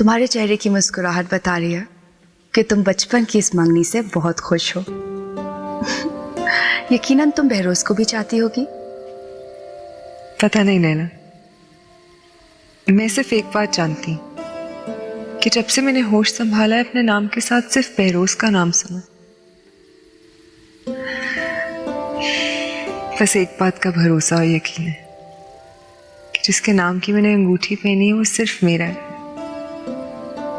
तुम्हारे चेहरे की मुस्कुराहट बता रही है कि तुम बचपन की इस मंगनी से बहुत खुश हो। यकीनन तुम बहरोज को भी चाहती होगी। पता नहीं नैना, मैं सिर्फ एक बात जानती हूँ कि जब से मैंने होश संभाला है अपने नाम के साथ सिर्फ बहरोज का नाम सुना। बस एक बात का भरोसा और यकीन है कि जिसके नाम की मैंने अंगूठी पहनी है वो सिर्फ मेरा है।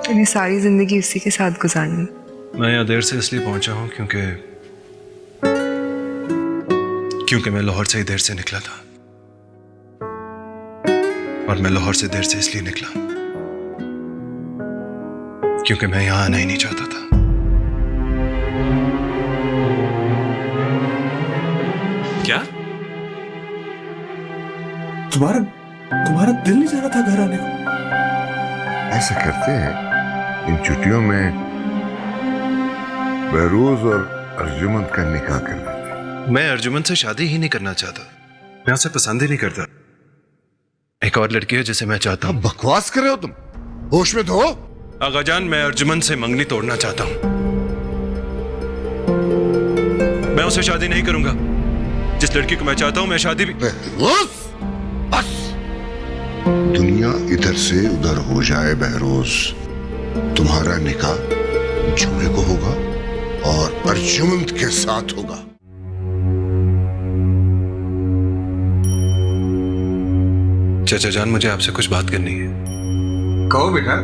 मैंने सारी जिंदगी उसी के साथ गुजारनी। मैं यहाँ देर से इसलिए पहुंचा हूँ क्योंकि मैं लाहौर से ही देर से निकला था, और मैं लाहौर से देर से इसलिए निकला क्योंकि मैं यहाँ आना ही नहीं चाहता था। क्या तुम्हारा दिल नहीं चाह रहा था घर आने को? ऐसा करते हैं इन छुट्टियों में बहरोज और अर्जुमंद का निकाह कर देते। मैं अर्जुमंद से शादी ही नहीं करना चाहता। मैं उसे पसंद ही नहीं करता। एक और लड़की है जिसे मैं चाहता हूँ। बकवास कर रहे हो तुम, होश में तो हो। आगाजान, मैं अर्जुमंद से मंगनी तोड़ना चाहता हूँ। मैं उसे शादी नहीं करूंगा। जिस लड़की को मैं चाहता हूँ मैं शादी भी। बहरोज, बस दुनिया इधर से उधर हो जाए बहरोज, तुम्हारा निकाह जुमे को होगा और अर्जुमंद के साथ होगा। चाचा जान, मुझे आपसे कुछ बात करनी है। कहो बेटा।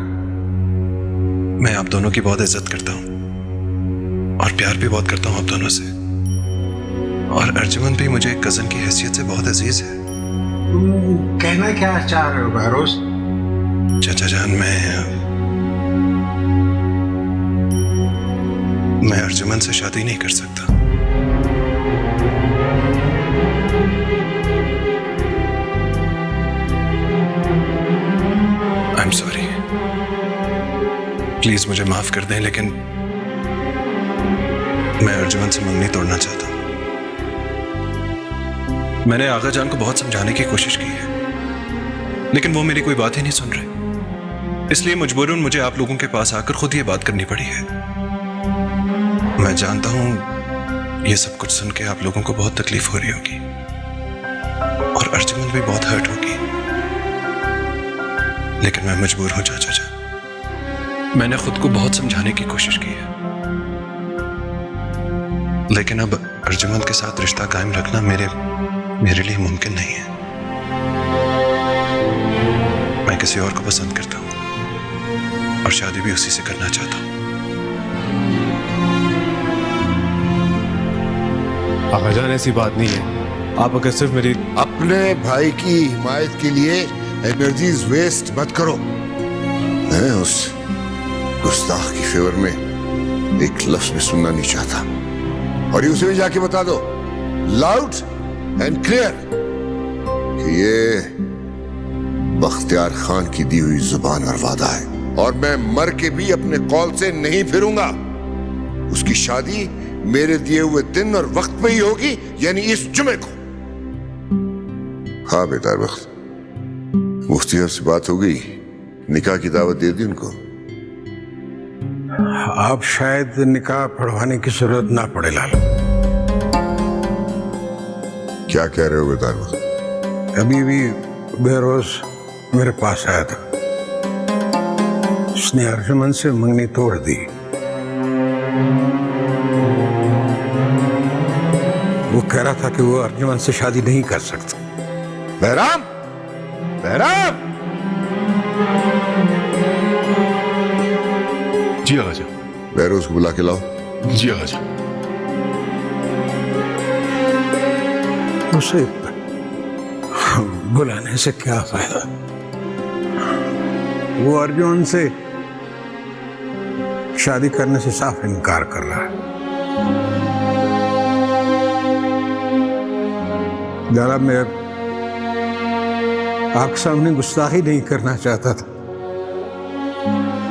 मैं आप दोनों की बहुत इज्जत करता हूँ और प्यार भी बहुत करता हूँ आप दोनों से, और अर्जुमंद भी मुझे एक कजन की हैसियत से बहुत अजीज है। कहना क्या चाह रहे हो बहरोज? चाचा जान, मैं अर्जुमंद से शादी नहीं कर सकता। आई एम सॉरी, प्लीज मुझे माफ कर दें, लेकिन मैं अर्जुमंद से मंगनी तोड़ना चाहता हूं। मैंने आगा जान को बहुत समझाने की कोशिश की है, लेकिन वो मेरी कोई बात ही नहीं सुन रहे। इसलिए मजबूरन मुझे आप लोगों के पास आकर खुद ये बात करनी पड़ी है। मैं जानता हूं ये सब कुछ सुन के आप लोगों को बहुत तकलीफ हो रही होगी और अर्जुमंद भी बहुत हर्ट होगी, लेकिन मैं मजबूर हूं चाचा जान। मैंने खुद को बहुत समझाने की कोशिश की है, लेकिन अब अर्जुमंद के साथ रिश्ता कायम रखना मेरे लिए मुमकिन नहीं है। मैं किसी और को पसंद करता हूं और शादी भी उसी से करना चाहता हूं। आगाजान, ऐसी बात नहीं है। आप अगर सिर्फ मेरी अपने भाई की हिमायत के लिए एनर्जीज वेस्ट मत करो। मैं उस गुस्ताख की फेवर में एक लफ्ज भी सुनना नहीं चाहता, और ये उसे भी जाके बता दो लाउड एंड क्लियर कि ये बख्तियार खान की दी हुई जुबान और वादा है, और मैं मर के भी अपने कॉल से नहीं फिरूंगा। उसकी शादी मेरे दिए हुए दिन और वक्त पे ही होगी, यानी इस जुमे को। हाँ बेटा, वक्त मुफ्ती साहब से बात हो गई, निकाह की दावत दे दी उनको। आप शायद निकाह पढ़वाने की जरूरत ना पड़े लाल। क्या कह रहे हो बेटा? अभी भी बहरोज मेरे पास आया था, उसने अर्जुमंद से मंगनी तोड़ दी। वो कह रहा था कि वो अर्जुमंद से शादी नहीं कर सकता। बहराम, बहराम! जी आगाजान। बहरोज को बुला के लाओ। जी आगाजान। उसे बुलाने से क्या फायदा? वो अर्जुन से शादी करने से साफ इनकार कर रहा है। जरा मैं आपके सामने गुस्ताखी नहीं करना चाहता था।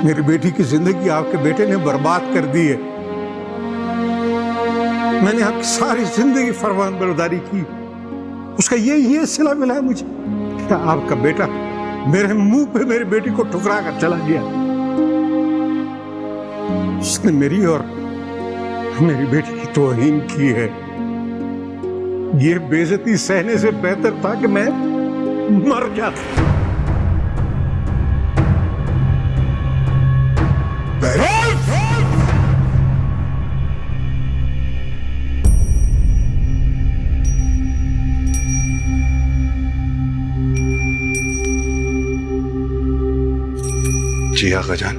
मेरी बेटी की जिंदगी आपके बेटे ने बर्बाद कर दी है। मैंने आपकी सारी जिंदगी फरमान बरदारी की, उसका ये सिला मिला है मुझे। क्या आपका बेटा मेरे मुंह पे मेरी बेटी को ठुकरा कर चला गया? उसने मेरी और मेरी बेटी की तौहीन की है। ये बेइज्जती सहने से बेहतर था कि मैं मर जाता। जी आका जान।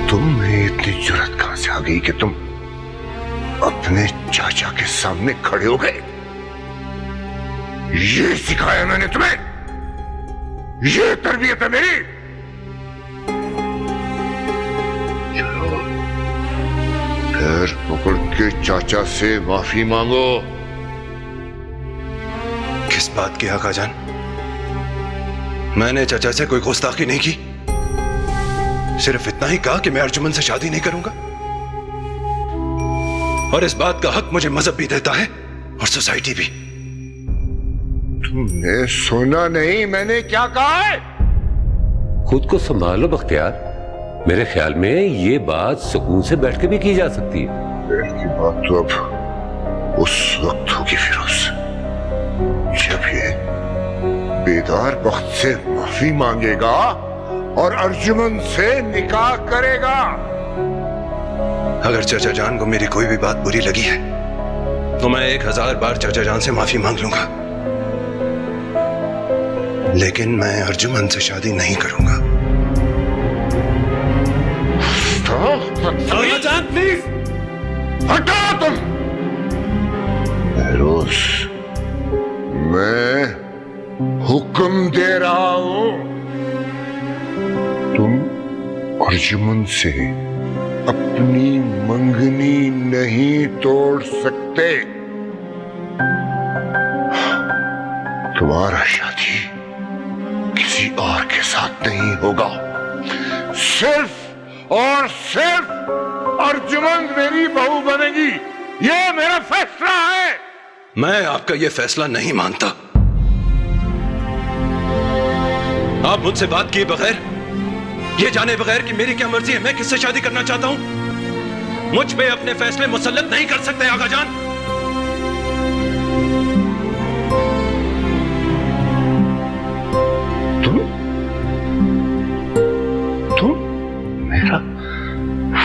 तुम्हें इतनी जुर्रत कहां से आ गई कि तुम अपने चाचा के सामने खड़े हो गए? ये सिखाया मैंने तुम्हें? ये तरबियत है मेरी? चलो पैर पकड़ के चाचा से माफी मांगो। किस बात की आका जान? मैंने चाचा से कोई गुस्ताखी नहीं की, सिर्फ इतना ही कहा कि मैं अर्जुमन से शादी नहीं करूंगा, और इस बात का हक मुझे मजहब भी देता है और सोसाइटी भी। तुमने सुना नहीं मैंने क्या कहा है? खुद को संभालो बख्तियार। मेरे ख्याल में ये बात सुकून से बैठ के भी की जा सकती है। बैठ की बात तो अब उस वक्त होगी फिरोज, जब ये बेदार वक्त से माफी मांगेगा और अर्जुमन से निकाह करेगा। अगर चाचा जान को मेरी कोई भी बात बुरी लगी है तो मैं 1000 बार चाचा जान से माफी मांग लूंगा, लेकिन मैं अर्जुमन से शादी नहीं करूंगा। चाचा जान प्लीज हटाओ तुम। फिरोज मैं हुक्म दे रहा हूं, तुम अर्जुमन से अपनी मंगनी नहीं तोड़ सकते। तुम्हारा शादी किसी और के साथ नहीं होगा, सिर्फ और सिर्फ अर्जुमन मेरी बहू बनेगी। ये मेरा फैसला है। मैं आपका यह फैसला नहीं मानता। आप मुझसे बात किए बगैर, ये जाने बगैर कि मेरी क्या मर्जी है, मैं किससे शादी करना चाहता हूं, मुझ पे अपने फैसले मुसल्लत नहीं कर सकते आका जान। तुम मेरा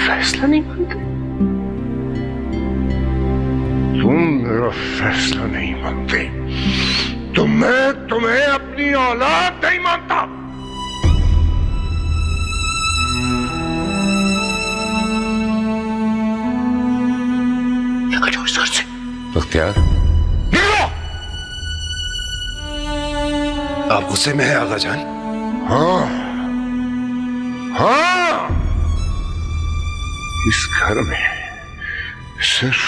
फैसला नहीं मानते? तुम मेरा फैसला नहीं मानते तो मैं तुम्हें अपनी औलाद नहीं मानता। निकल जाओ इस घर से। बख्तियार निकलो। आप गुस्से में हैं आका जान? हाँ हाँ, इस घर में सिर्फ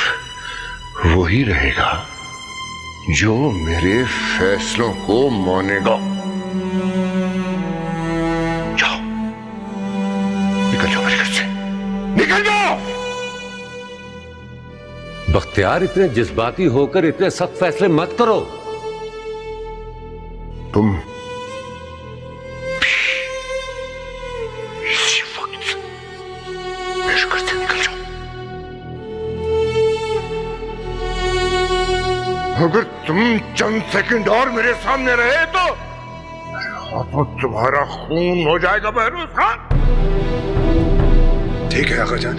वही रहेगा जो मेरे फैसलों को मानेगा। जाओ, निकल जाओ मेरे घर से, निकल जाओ। बख्तियार इतने जज्बाती होकर इतने सख्त फैसले मत करो। तुम इसी वक्त मेरे घर से निकल जाओ। अगर तुम चंद सेकंड और मेरे सामने रहे तो मेरे हाथों तुम्हारा खून हो जाएगा बहरोज खान। ठीक है आका जान,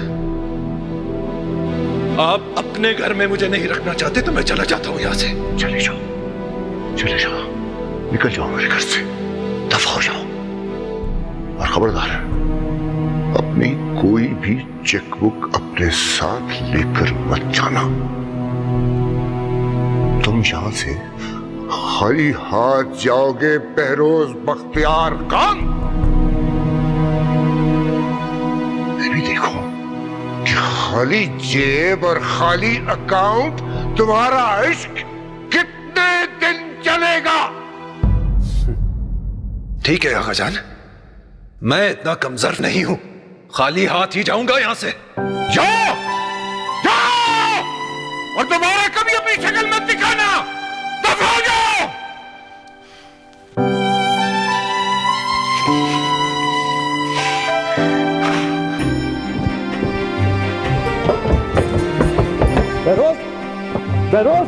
आप अपने घर में मुझे नहीं रखना चाहते तो मैं चला जाता हूं यहां से। चले जाओ, चले जाओ, निकल जाओ मेरे घर से, दफा हो जाओ। और खबरदार, अपनी कोई भी चेकबुक अपने साथ लेकर मत जाना। तुम यहां से खाली हाथ जाओगे बहरोज बख्तियार खान। मैं भी देखूं कि खाली जेब और खाली अकाउंट तुम्हारा इश्क कितने दिन चलेगा। ठीक है आगा जान, मैं इतना कमजोर नहीं हूं, खाली हाथ ही जाऊंगा यहां से। जाओ जाओ और दोबारा कभी अपनी शक्ल मत दिखाना। दफा हो जाओ। बहरोज, बहरोज,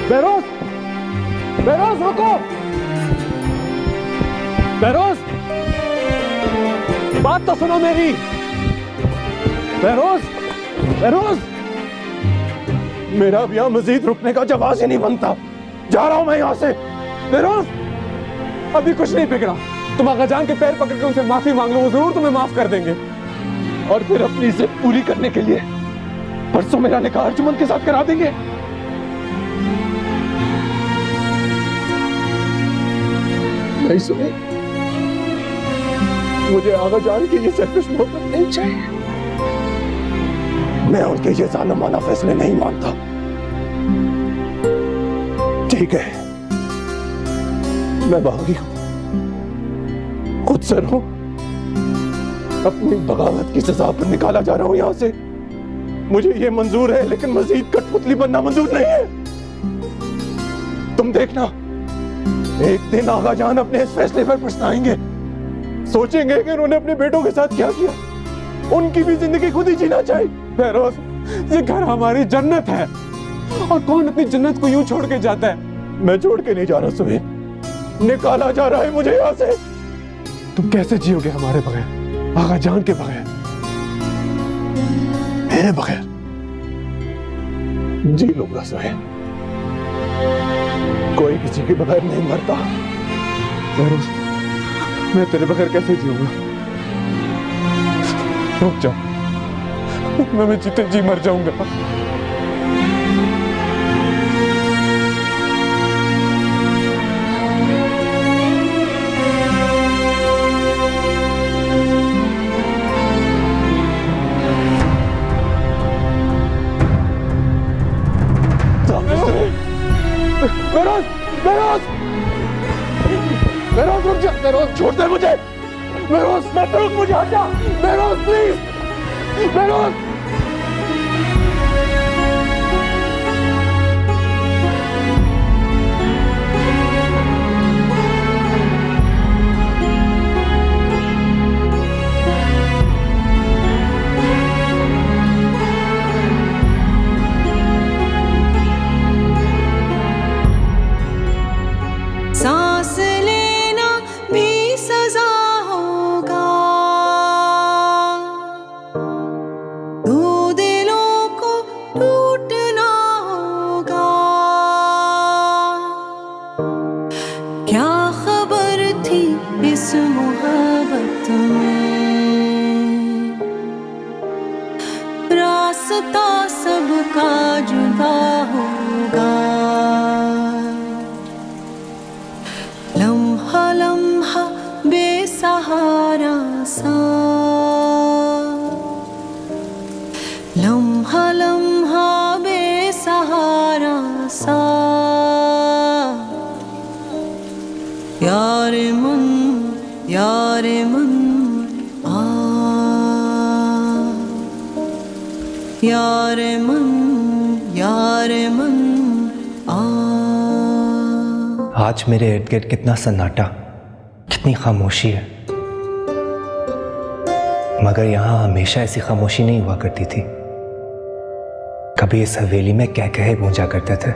बहरोज, बहरोज रुको, बहरोज, बात तो सुनो मेरी। बहरोज, बहरोज, मेरा अब यहां मजीद रुकने का जवाब ही नहीं बनता। जा रहा हूं मैं यहां से। बहरोज, अभी कुछ नहीं बिगड़ा। तुम आगा जान के पैर पकड़ के उनसे माफी मांग लो, वो जरूर तुम्हें माफ कर देंगे। और फिर अपनी जिद पूरी करने के लिए परसों मेरा निकाह अर्जुमन के साथ करा देंगे। नहीं सुने, मुझे आगा जान की ये सेल्फिश मोहब्बत नहीं चाहिए। मैं उनके ये जालिमाना फैसले नहीं मानता। ठीक है, मैं बागी हूं, खुद से रहूं, अपनी बगावत की सजा पर निकाला जा रहा हूं यहां से। मुझे ये मंजूर है, लेकिन मजीद कठपुतली बनना मंजूर नहीं है। तुम देखना, एक दिन आगा जान अपने इस फैसले पर पछताएंगे, सोचेंगे कि उन्होंने अपने बेटों के साथ क्या किया। उनकी भी जिंदगी खुद ही जीना चाहिए। बहरोज, ये घर हमारी जन्नत है, और कौन अपनी जन्नत को यूं छोड़ के जाता है। मैं छोड़ के नहीं जा रहा सुहेल, निकाला जा रहा है मुझे यहां से। तुम कैसे जियोगे हमारे बगैर, आगा जान के बगैर, मेरे बगैर? जी लूंगा सुहेल, कोई किसी के बगैर नहीं मरता। बहरोज, मैं तेरे बगैर कैसे जीऊंगा? रुक जा, मैं जीते जी मर जाऊंगा। बहरोज, बहरोज, बहरोज रुक जा। बहरोज छोड़ दे मुझे। बहरोज मत रुक, मुझे हटा। बहरोज प्लीज, बहरोज। सांस लेना भी सजा होगा, दो दिलों को टूटना होगा। क्या खबर थी इस मोहब्बत में, रास्ता सबका जुदा होगा। लम्हा लम्हा बेसहारा सा, लम्हा लम्हा बेसहारा सा। यार मन आ, यार मन आ। आज मेरे इर्द गिर्द कितना सन्नाटा, कितनी खामोशी है, मगर यहां हमेशा ऐसी खामोशी नहीं हुआ करती थी। कभी इस हवेली में कह कहे गूंजा करते थे।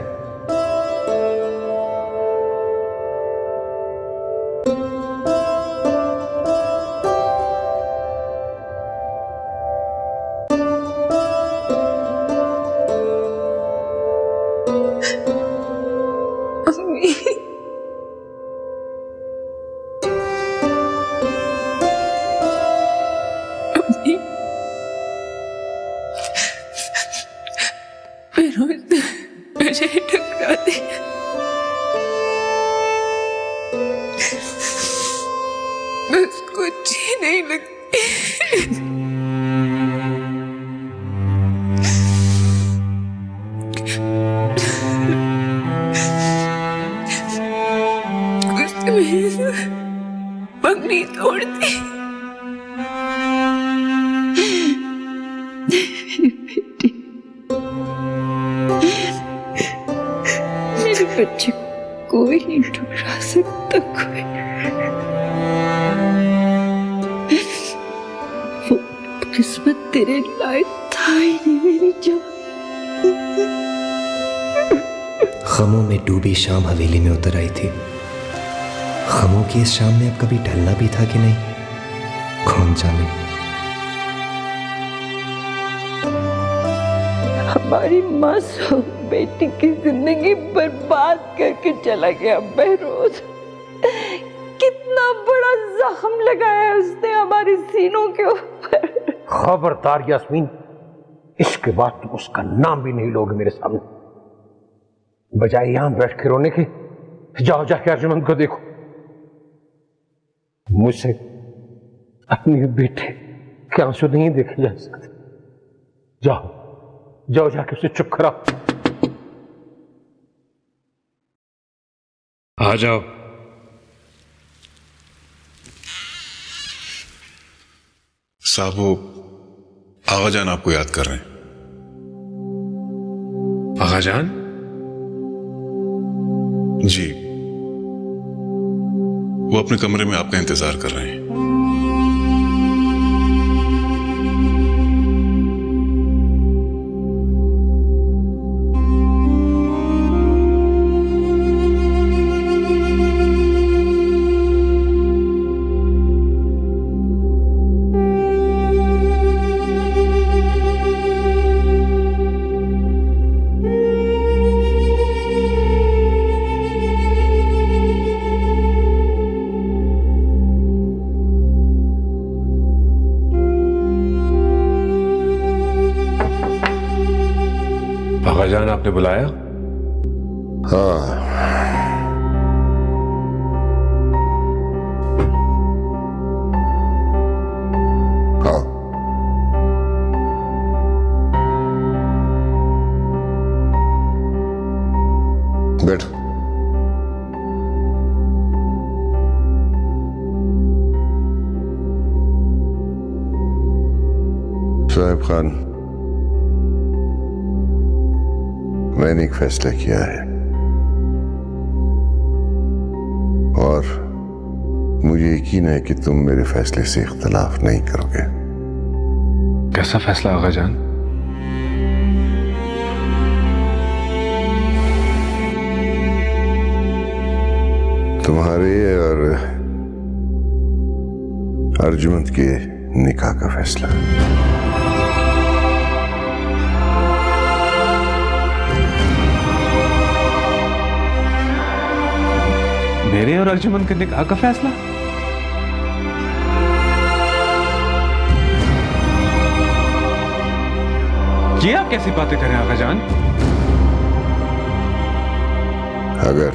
मुझे टकरा दिया। बस कुछ ही नहीं लगती। कुछ तो मेरी कोई नहीं ठुकरा सकता, कोई। वो किस्मत तेरे लायक था ही नहीं मेरी जान। गमों में डूबी शाम हवेली में उतर आई थी। गमों की इस शाम में अब कभी ढलना भी था कि नहीं, कौन जाने। हमारी मासूम बेटी की जिंदगी बर्बाद करके चला गया बहरोज। कितना बड़ा जख्म लगाया उसने हमारे सीनों के ऊपर। खबरदार यास्मीन, इसके बाद तुम उसका नाम भी नहीं लोगे मेरे सामने। बजाय यहां बैठ के रोने के, जाओ जाके अर्जुमंद को देखो। मुझसे अपने बेटे के आंसू नहीं देखे जा सकते। जाओ जाओ जाके उसे चुप कराओ। आ जाओ। साहब, वो आगा जान आपको याद कर रहे हैं। आगा जान? जी, वो अपने कमरे में आपका इंतजार कर रहे हैं। आगाजान, आपने बुलाया? हाँ, हाँ। बैठ। साहिब खान, मैंने एक फैसला किया है और मुझे यकीन है कि तुम मेरे फैसले से इख्तिलाफ नहीं करोगे। कैसा फैसला आगा जान? तुम्हारे और अर्जुमंद के निकाह का फैसला। मेरे और अर्जुमंद के निकाह का फैसला? ये आप कैसी बातें करें आगा जान? अगर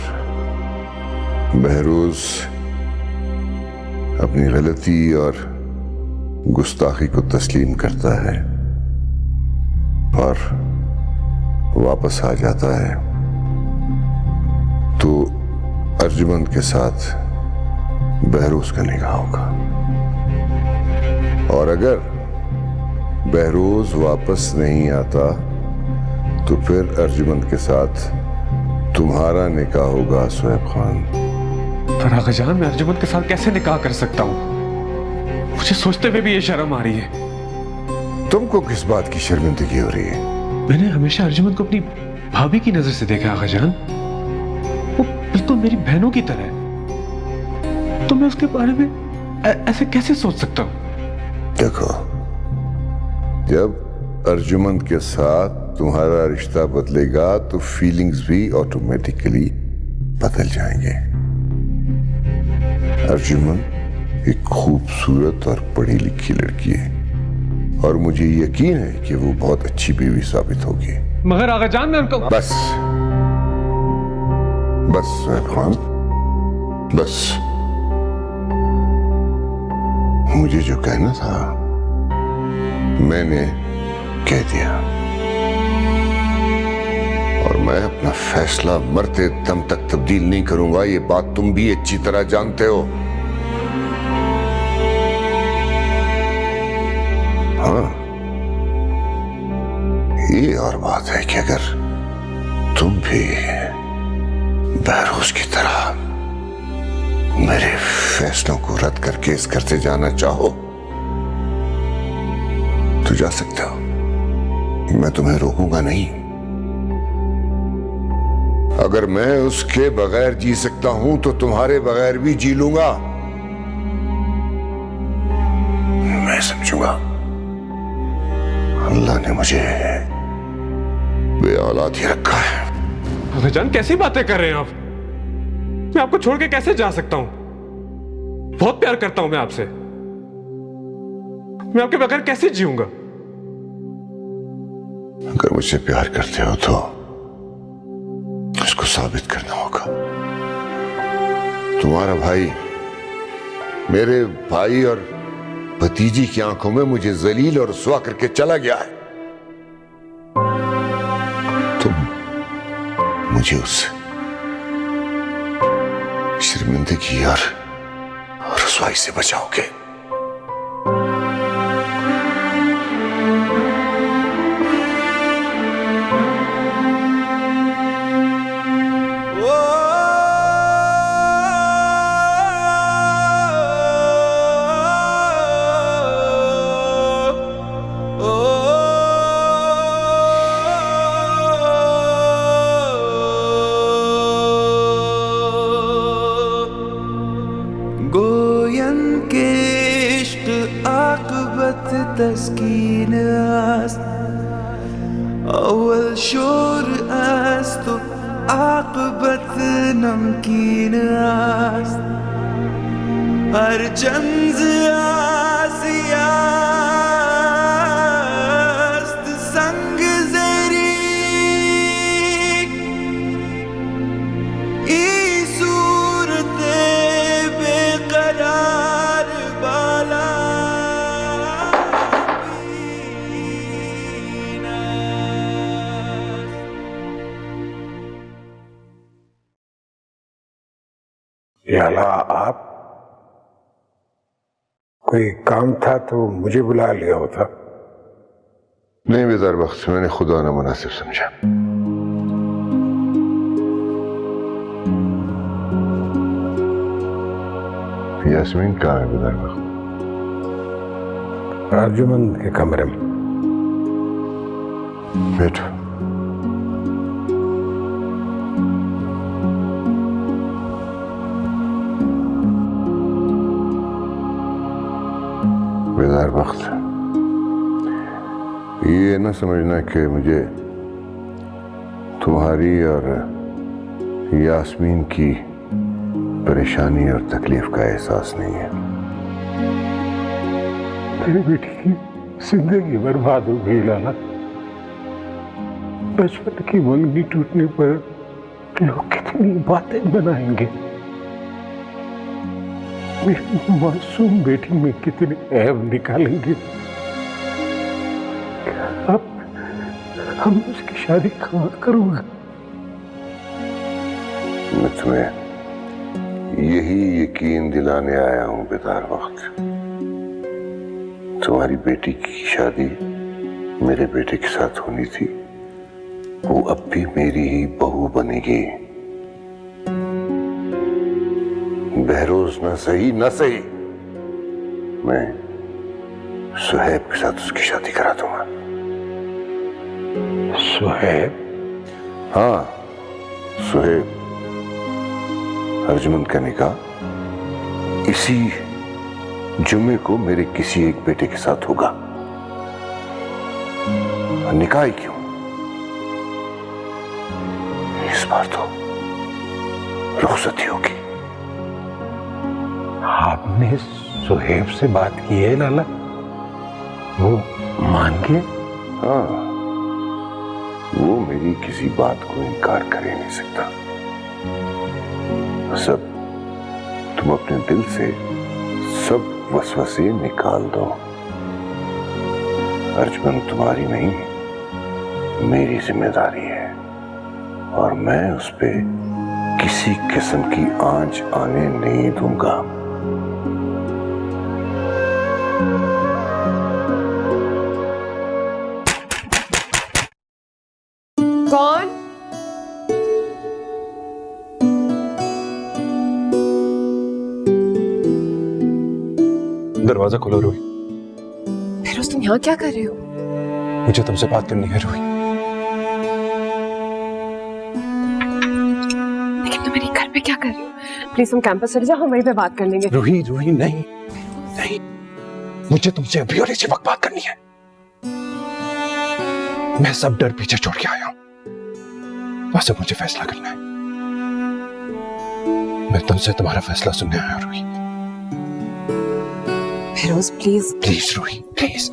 बहरोज अपनी गलती और गुस्ताखी को तस्लीम करता है और वापस आ जाता है तो अर्जुमंद के साथ बहरोज का निकाह होगा। और अगर बहरोज वापस नहीं आता तो फिर अर्जुमंद के साथ तुम्हारा निकाह होगा सोहेब खान। पर आगा जान, मैं अर्जुमंद के साथ कैसे निकाह कर सकता हूं? मुझे सोचते हुए भी ये शर्म आ रही है। तुमको किस बात की शर्मिंदगी हो रही है? मैंने हमेशा अर्जुमंद को अपनी भाभी की नजर से देखा आगा जान। वो बिल्कुल मेरी बहनों की तरह है। तो मैं उसके बारे में ऐसे कैसे सोच सकता हूं? देखो, जब अर्जुमंद के साथ तुम्हारा रिश्ता बदलेगा तो फीलिंग्स भी ऑटोमेटिकली बदल जाएंगे। अर्जुमंद एक खूबसूरत और पढ़ी लिखी लड़की है और मुझे यकीन है कि वो बहुत अच्छी बीवी साबित होगी। मगर आगा जान, मैं उनको बस बस खान, बस। मुझे जो कहना था मैंने कह दिया और मैं अपना फैसला मरते दम तक तब्दील नहीं करूंगा। ये बात तुम भी अच्छी तरह जानते हो। हाँ, ये और बात है कि अगर तुम भी बहरोज की तरह मेरे फैसलों को रद्द करके इस घर से जाना चाहो तो जा सकते हो, मैं तुम्हें रोकूंगा नहीं। अगर मैं उसके बगैर जी सकता हूं तो तुम्हारे बगैर भी जी लूंगा। मैं समझूंगा अल्लाह ने मुझे बे औलाद ही रखा है। भाईजान कैसी बातें कर रहे हैं आप? मैं आपको छोड़ के कैसे जा सकता हूं? बहुत प्यार करता हूं मैं आपसे। मैं आपके बगैर कैसे जीऊंगा? अगर मुझसे प्यार करते हो तो उसको साबित करना होगा। तुम्हारा भाई मेरे भाई और भतीजी की आंखों में मुझे जलील और रुसवा करके चला गया है। तुम मुझे उस शर्मिंदगी और रुसवाई से बचाओगे। गोयन के इश्क आकबत तस्कीन आस्त, अव्वल शोर आस्त तो आकबत नमकीन आस्त, हर चंज आसिया आस्त संग ज़री ई सूरते बेकरार बाला याला आप कोई काम था तो मुझे बुला लिया होता। नहीं बेदार वक्त मैंने खुदा ना मुनासिब समझा। यास्मीन कहाँ है बेदार वक्त? अर्जुमन के कमरे में। बैठो। बेदार वक्त ये न समझना कि मुझे तुम्हारी और यास्मीन की परेशानी और तकलीफ का एहसास नहीं है। मेरी बेटी की जिंदगी बर्बाद हो गई लाला। बचपन की मंगनी टूटने पर लोग कितनी बातें बनाएंगे। मेरी मासूम बेटी में कितने ऐब निकालेंगे। अब हम उसकी शादी कहाँ करूंगा? मैं तुम्हें यही यकीन दिलाने आया हूं बेदार वक्त। तुम्हारी बेटी की शादी मेरे बेटे के साथ होनी थी, वो अब भी मेरी ही बहू बनेगी। बहरोज ना सही ना सही, मैं सुहैब के साथ उसकी शादी करा दूंगा। सुहैब? हाँ, सुहैब। अर्जुमन का निकाह इसी जुम्मे को मेरे किसी एक बेटे के साथ होगा। निकाह ही क्यों, इस बार तो रुखसती होगी। आपने सुहेब से बात की है लाला? वो मान गए? हाँ, वो मेरी किसी बात को इनकार कर ही नहीं सकता। सब तुम अपने दिल से सब वसवसे निकाल दो। अर्जुमन तुम्हारी नहीं, मेरी जिम्मेदारी है और मैं उस पे किसी किस्म की आंच आने नहीं दूंगा। कौन? दरवाजा खोलो रूही। फिरोज तुम यहाँ क्या कर रहे हो? मुझे तुमसे बात करनी है रूही। लेकिन तुम मेरे घर पे क्या कर रहे हो? प्लीज तुम कैंपस चले जाओ, हम वहीं पे बात कर लेंगे। रूही रूही नहीं नहीं, मुझे तुमसे अभी और इसी वक्त बात करनी है। मैं सब डर पीछे छोड़ के आया हूं, बस अब मुझे फैसला करना है। मैं तुमसे तुम्हारा फैसला सुनने आया Roohi. Firoz please please Roohi please.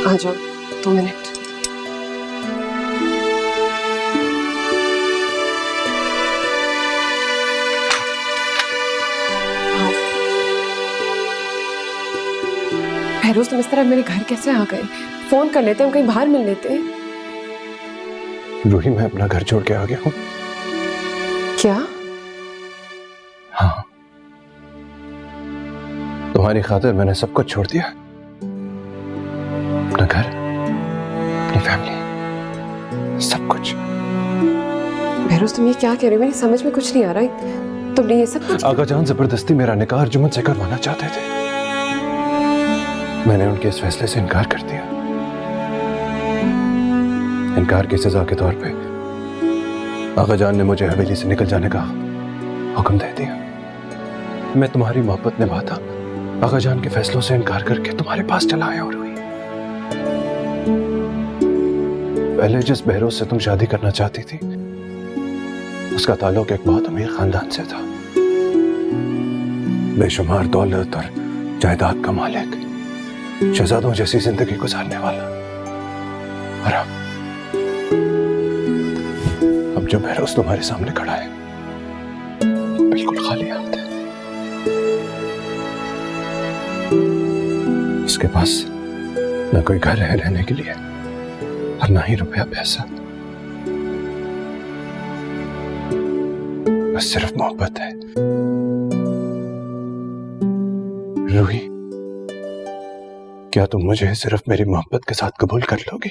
आ जाओ 2 मिनट। फिरोज तुम इस तरह मेरे घर कैसे आ गए? फोन कर लेते, हम कहीं बाहर मिल लेते। रूही मैं अपना घर छोड़ के आ गया हूं। क्या? हाँ, तुम्हारी खातिर मैंने सब कुछ छोड़ दिया। अपना घर, अपनी फैमिली, सब कुछ। फिरोज तुम ये क्या कह रहे हो? मेरी समझ में कुछ नहीं आ रहा। तुमने ये सब कुछ? आगा जान जबरदस्ती मेरा निकाह अर्जुमन से करवाना चाहते थे। मैंने उनके इस फैसले से इनकार कर दिया। इनकार की सजा के तौर पे आगा जान ने मुझे हवेली से निकल जाने का हुक्म दे दिया। मैं तुम्हारी मोहब्बत निभाता आगा जान के फैसलों से इनकार करके तुम्हारे पास चला आया। और हुई पहले जिस बहरोज से तुम शादी करना चाहती थी उसका ताल्लुक एक बहुत अमीर खानदान से था, बेशुमार दौलत और जायदाद का मालिक, शहजादों जैसी जिंदगी गुजारने वाला। और अब जो बहरोज तुम्हारे सामने खड़ा है बिल्कुल खाली हाथ है। उसके पास न कोई घर है रहने के लिए और ना ही रुपया पैसा, बस सिर्फ मोहब्बत है। रूही क्या तुम मुझे सिर्फ मेरी मोहब्बत के साथ कबूल कर लोगी?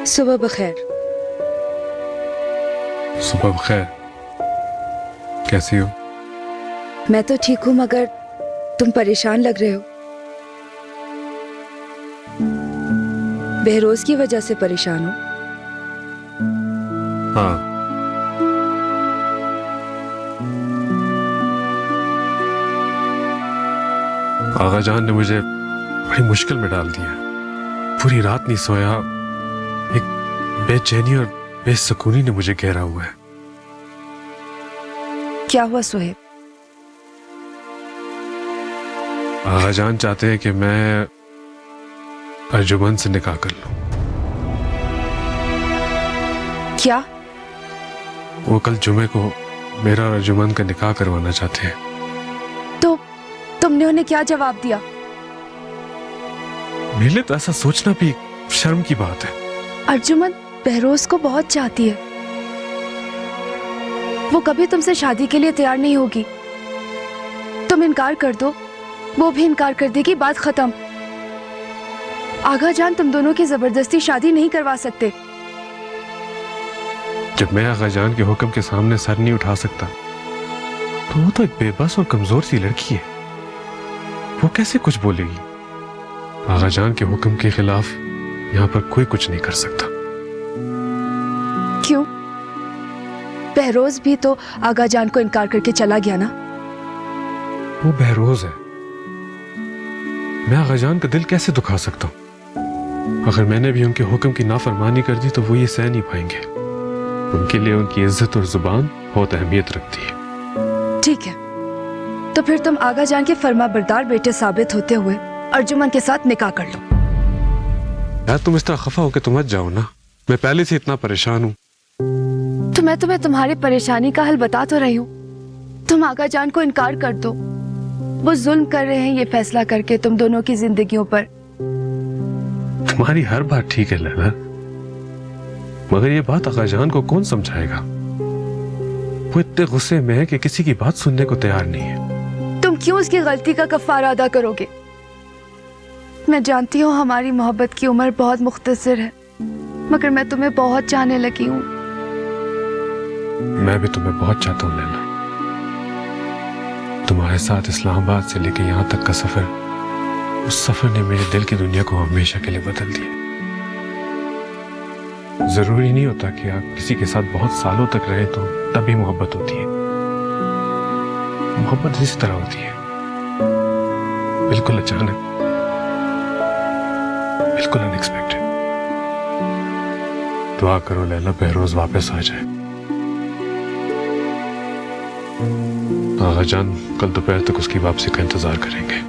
सुबह बखैर। सुबह बखैर। कैसी हो? मैं तो ठीक हूं, मगर तुम परेशान लग रहे हो। बहरोज की वजह से परेशान हो? हाँ। आगा जान ने मुझे बड़ी मुश्किल में डाल दिया। पूरी रात नहीं सोया, एक बेचैनी और बेसुकूनी ने मुझे घेरा हुआ है। क्या हुआ सोहेब? आगा जान चाहते हैं कि मैं अर्जुमन से निकाह कर लूं। क्या? वो कल जुमे को मेरा और अर्जुमन का निकाह करवाना चाहते हैं। तो तुमने उन्हें क्या जवाब दिया? मेरे लिए तो ऐसा सोचना भी शर्म की बात है। अर्जुमन बहरोज को बहुत चाहती है। वो कभी तुमसे शादी के लिए तैयार नहीं होगी। तुम इनकार कर दो, वो भी इनकार कर देगी, बात खत्म। आगा जान तुम दोनों की जबरदस्ती शादी नहीं करवा सकते। जब मैं आगा जान के हुक्म के सामने सर नहीं उठा सकता तो वो तो एक बेबस और कमजोर सी लड़की है, वो कैसे कुछ बोलेगी? आगा जान के हुक्म के खिलाफ यहाँ पर कोई कुछ नहीं कर सकता। क्यों? बहरोज भी तो आगा जान को इनकार करके चला गया ना। वो बहरोज है, मैं आगा जान का दिल कैसे दुखा सकता हूँ? अगर मैंने भी उनके हुक्म की नाफरमानी कर दी तो वो ये सह नहीं पाएंगे। उनके लिए उनकी इज्जत और जुबान बहुत अहमियत रखती है। ठीक है, तो फिर तुम आगा जान के फर्माबरदार बेटे साबित होते हुए अर्जुमन के साथ निकाह कर लो। यार तुम इस तरह खफा होकर तुम मत जाओ ना, मैं पहले से इतना परेशान हूँ। तो मैं तुम्हें तुम्हारी परेशानी का हल बता तो रही हूँ। तुम आगा जान को इनकार कर दो। वो जुल्म कर रहे हैं ये फैसला करके तुम दोनों की जिंदगियों पर। तुम्हारी हर बात ठीक है लैला, मगर ये बात आगा जान को कौन समझाएगा? वो इतने गुस्से में है कि किसी की बात सुनने को तैयार नहीं है। तुम क्यों उसकी गलती का कफारा अदा करोगे? मैं जानती हूँ हमारी मोहब्बत की उम्र बहुत मुख्तसर है, मगर मैं तुम्हें बहुत चाहने लगी हूँ। मैं भी तुम्हें बहुत चाहता हूँ लैला। तुम्हारे साथ इस्लामाबाद से लेके यहाँ तक का सफर, उस सफर ने मेरे दिल की दुनिया को हमेशा के लिए बदल दिया। जरूरी नहीं होता कि आप किसी के साथ बहुत सालों तक रहे तो तभी मोहब्बत होती है। मोहब्बत इसी तरह होती है, बिल्कुल अचानक, बिल्कुल अनएक्सपेक्टेड। दुआ करो लैला बहरोज वापस आ जाए। आगा जान कल दोपहर तक उसकी वापसी का इंतजार करेंगे।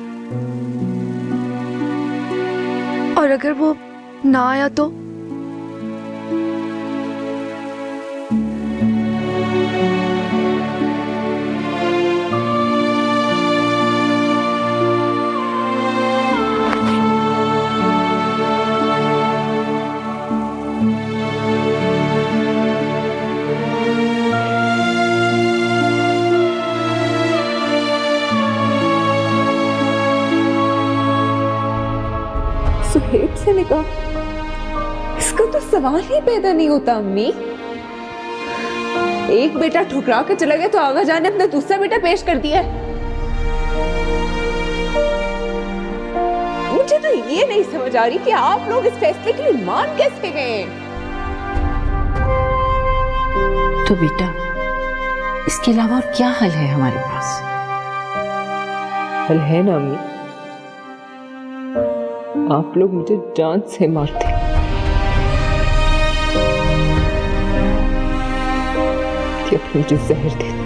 और अगर वो ना आया तो? सुहेब से निकाह, इसका तो सवाल ही पैदा नहीं होता अम्मी। एक बेटा ठुकरा के चला गया तो आगा जान ने अपना दूसरा बेटा पेश कर दिया। मुझे तो ये नहीं समझ आ रही कि आप लोग इस फैसले के लिए मान कैसे गए। तो बेटा इसके अलावा और क्या हल है हमारे पास? हल है ना अम्मी, आप लोग मुझे जान से मारते, कि अब मुझे जहर दे दो।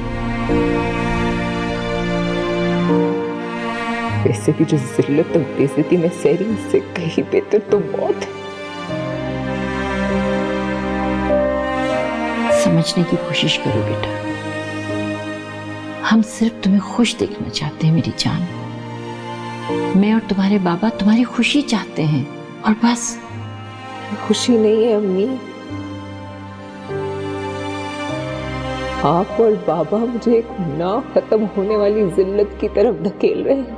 वैसे भी जो जिल्लत और बेइज्जती में सह रही, इससे कहीं बेहतर तो मौत है। समझने की कोशिश करो बेटा, हम सिर्फ तुम्हें खुश देखना चाहते हैं मेरी जान। मैं और तुम्हारे बाबा तुम्हारी खुशी चाहते हैं और बस। खुशी नहीं है अम्मी, आप और बाबा मुझे एक ना खत्म होने वाली जिल्लत की तरफ धकेल रहे हैं।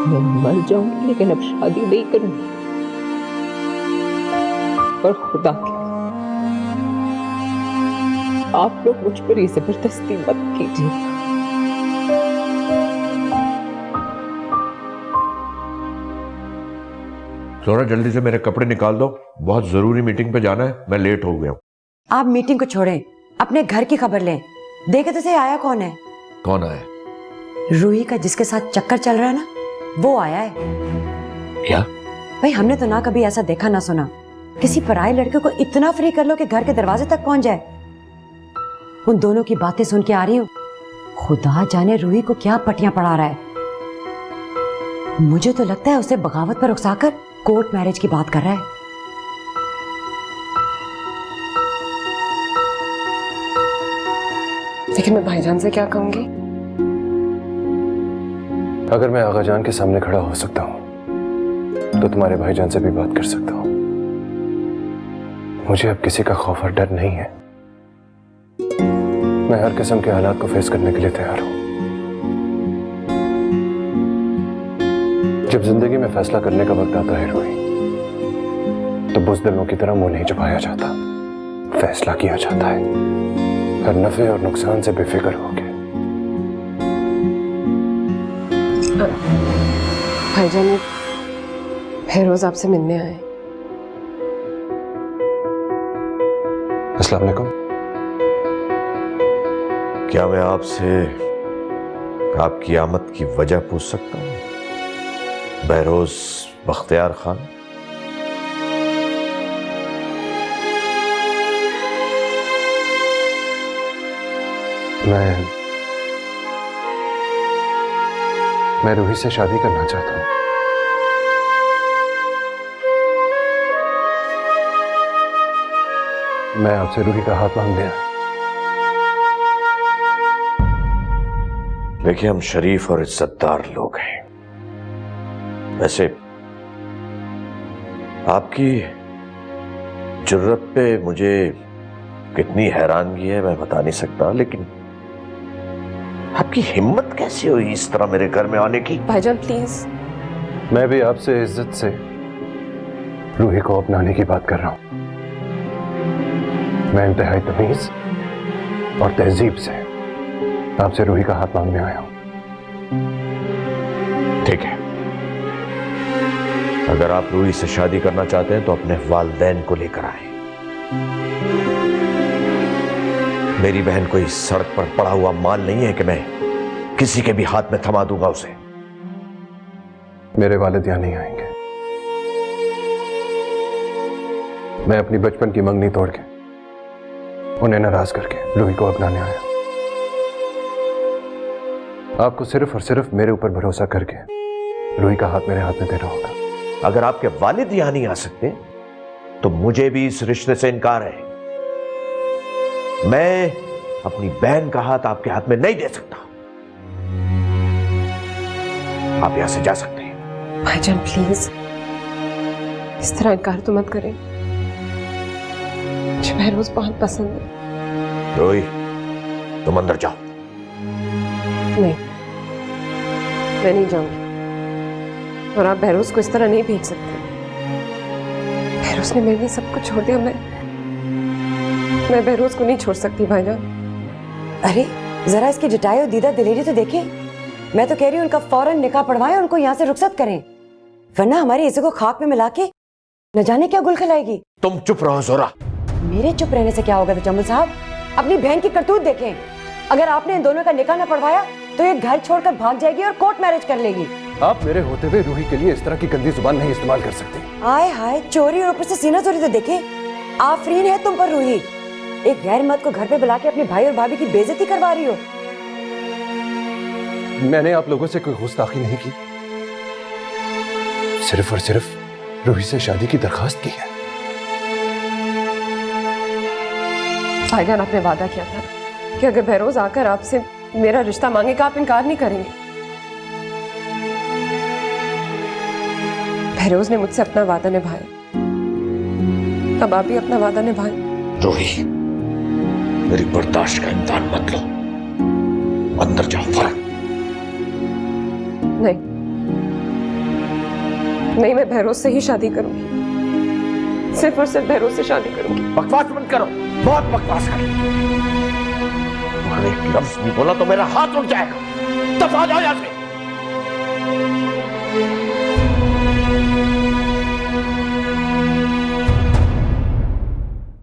मैं मर जाऊंगी लेकिन अब शादी नहीं करूंगी। और खुदा के आप लोग मुझ पर ये जबरदस्ती मत कीजिए। थोड़ा जल्दी से मेरे कपड़े निकाल दो, बहुत जरूरी मीटिंग पे जाना है, मैं लेट हो गया हूँ। आप मीटिंग को छोड़ें, अपने घर की खबर लें। देखे तो सही आया कौन है? कौन आया? रूही का जिसके साथ चक्कर चल रहा है ना, वो आया है। क्या? भाई हमने तो ना कभी ऐसा देखा ना सुना, किसी पराये लड़के को इतना फ्री कर लो कि घर के दरवाजे तक पहुंच जाए। उन दोनों की बातें सुन के आ रही हूँ, खुदा जाने रूही को क्या पटियां पड़ा रहा है। मुझे तो लगता है उसे बगावत पर उकसाकर कोर्ट मैरिज की बात कर रहा है। लेकिन मैं भाईजान से क्या कहूंगी? अगर मैं आगा जान के सामने खड़ा हो सकता हूँ तो तुम्हारे भाईजान से भी बात कर सकता हूँ। मुझे अब किसी का खौफ और डर नहीं है। मैं हर किस्म के हालात को फेस करने के लिए तैयार हूं। जब जिंदगी में फैसला करने का वक्त आता है रूही, तो बुज़दिलों की तरह मुंह नहीं छुपाया जाता, फैसला किया जाता है, हर नफे और नुकसान से बेफिक्र होके। भाईजान बहरोज आपसे मिलने आए। अस्सलाम वालेकुम। क्या मैं आपसे आपकी आमद की वजह पूछ सकता हूँ? बहरोज बख्तियार खान। मैं रूही से शादी करना चाहता हूँ। मैं आपसे रूही का हाथ मांगने आया। देखिए, हम शरीफ और इज्जतदार लोग हैं। वैसे आपकी जुर्रत पे मुझे कितनी हैरानगी है मैं बता नहीं सकता, लेकिन आपकी हिम्मत कैसे हुई इस तरह मेरे घर में आने की? भाईजान प्लीज। मैं भी आपसे इज्जत से रूही को अपनाने की बात कर रहा हूं। मैं इंतहाई तमीज और तहजीब से आपसे रूही का हाथ मांगने आया हूं। ठीक है, अगर आप रूही से शादी करना चाहते हैं तो अपने वालिदैन को लेकर आए। मेरी बहन कोई सड़क पर पड़ा हुआ माल नहीं है कि मैं किसी के भी हाथ में थमा दूंगा उसे। मेरे वालिद यहां नहीं आएंगे। मैं अपनी बचपन की मंगनी तोड़ के उन्हें नाराज करके रूही को अपनाने आया। आपको सिर्फ और सिर्फ मेरे ऊपर भरोसा करके रूही का हाथ मेरे हाथ में देना होगा। अगर आपके वालिद यहां नहीं आ सकते तो मुझे भी इस रिश्ते से इनकार है। मैं अपनी बहन का हाथ आपके हाथ में नहीं दे सकता। आप यहां से जा सकते हैं। भाईजान प्लीज इस तरह इनकार तो मत करें, मुझे बहरोज बहुत पसंद है। रोई, तुम अंदर जाओ। नहीं, मैं नहीं जाऊंगी और आप बहरोज को इस तरह नहीं भेज सकते। बहरोज ने मेरे लिए सब कुछ छोड़ दिया। मैं बहरोज को नहीं छोड़ सकती भाईजान। अरे जरा इसकी जटाई और दीदा दिलेरी तो देखें। मैं तो कह रही हूँ उनका फौरन निकाह पढ़वाएं, उनको यहाँ से रुखसत करें, वरना हमारी इज्जत को खाक में मिला के न जाने क्या गुल खिलाएगी। तुम चुप रहो जोरा। मेरे चुप रहने से क्या होगा तजम्मुल साहब? अपनी बहन की करतूत देखें। अगर आपने इन दोनों का निकाह न पढ़वाया तो ये घर छोड़कर भाग जाएगी और कोर्ट मैरिज कर लेगी। आप मेरे होते हुए रूही के लिए इस तरह की गंदी जुबान नहीं इस्तेमाल कर सकते। आए हाय, चोरी और ऊपर से सीना चोरी तो देखें। आफरीन है तुम पर रूही, एक गैर मर्द को घर पे बुला के अपने भाई और भाभी की बेइज्जती करवा रही हो। मैंने आप लोगों से कोई गुस्ताखी नहीं की, सिर्फ और सिर्फ रूही से शादी की दरखास्त की है। भाईजान आपने वादा किया था कि अगर बहरोज आकर आपसे मेरा रिश्ता मांगेगा आप इनकार नहीं करेंगे। बहरोज ने मुझसे अपना वादा निभाया, अब आप भी अपना वादा निभाएं। रोही, मेरी बर्दाश्त का इम्तिहान मत लो, अंदर जाओ फौरन। नहीं, मैं बहरोज से ही शादी करूंगी, सिर्फ और सिर्फ बहरोज से शादी करूंगी। बकवास मत करो, बहुत बकवास कर। तुम्हारे एक लफ्ज भी बोला तो मेरा हाथ उठ जाएगा। दफा जाओ यहाँ से।